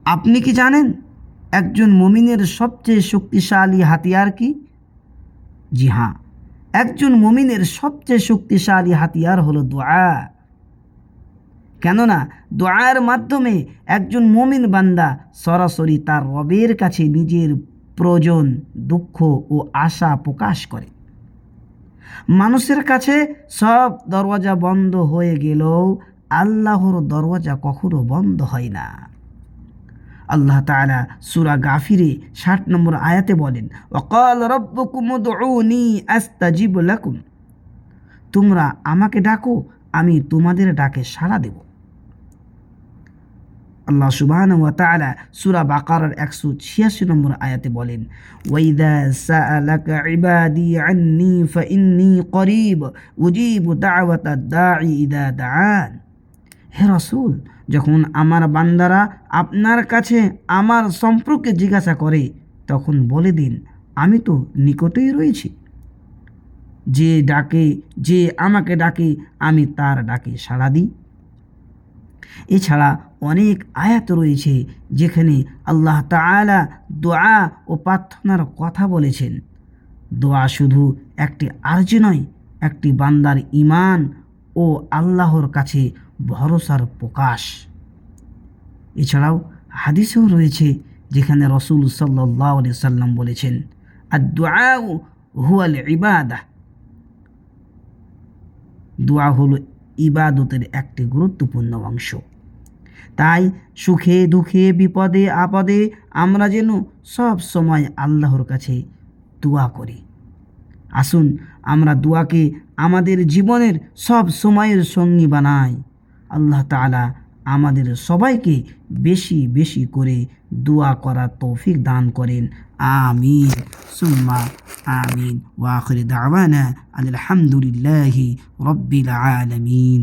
আপনি কি জানেন একজন মুমিনের সবচেয়ে শক্তিশালী হাতিয়ার কি? জি হ্যাঁ, একজন মুমিনের সবচেয়ে শক্তিশালী হাতিয়ার হলো দোয়া। কেননা দোয়ার মাধ্যমে একজন মুমিন বান্দা সরাসরি তার রবের কাছে নিজের প্রয়োজন, দুঃখ ও আশা প্রকাশ করে। মানুষের কাছে সব দরওয়াজা বন্ধ হয়ে গেলেও আল্লাহর দরওয়াজা কখনো বন্ধ হয় না। আল্লাহ তাআলা সূরা গাফিরে ৬০ নম্বর আয়াতে বলেন, ওয়াকাল রব্বুকুম উদউনি আস্তাজিব লাকুম, তোমরা আমাকে ডাকো, আমি তোমাদের ডাকে সাড়া দেব। আল্লাহ সুবহানাহু ওয়া তাআলা সূরা বাকারার ১৮৬ নম্বর আয়াতে বলেন, ওয়াইদা সাআলাকা ইবাদি আন্নী ফাইন্নী করিব উজিবু দাওয়াতাদ দাঈ ইযা দাআন। হে রাসূল, যখন আমার বান্দারা আপনার কাছে আমার সম্পর্কে জিজ্ঞাসা করে তখন বলে দিন, আমি তো নিকটেই রয়েছি। যে আমাকে ডাকে আমি তার ডাকে সাড়া দিই। এছাড়া অনেক আয়াত রয়েছে যেখানে আল্লাহ তাআলা দোয়া ও প্রার্থনার কথা বলেছেন। দোয়া শুধু একটি আরজ নয়, একটি বান্দার ঈমান ও আল্লাহর কাছে ভরসার প্রকাশ। এছাড়াও হাদিসেও রয়েছে যেখানে রাসূল সাল্লাল্লাহু আলাইহি সাল্লাম বলেছেন, আদ-দুআউ হুয়াল ইবাদাহ, দোয়া হলো ইবাদতের একটি গুরুত্বপূর্ণ অংশ। তাই সুখে দুঃখে বিপদে আপদে আমরা যেন সব সময় আল্লাহর কাছে দোয়া করি। আসুন আমরা দোয়াকে আমাদের জীবনের সব সময়ের সঙ্গী বানাই। আল্লাহ তাআলা আমাদের সবাইকে বেশি বেশি করে দোয়া করার তৌফিক দান করেন। আমিন সুম্মা আমিন। ওয়া আখিরু দাওয়ানা আলহামদুলিল্লাহি রাব্বিল আলামিন।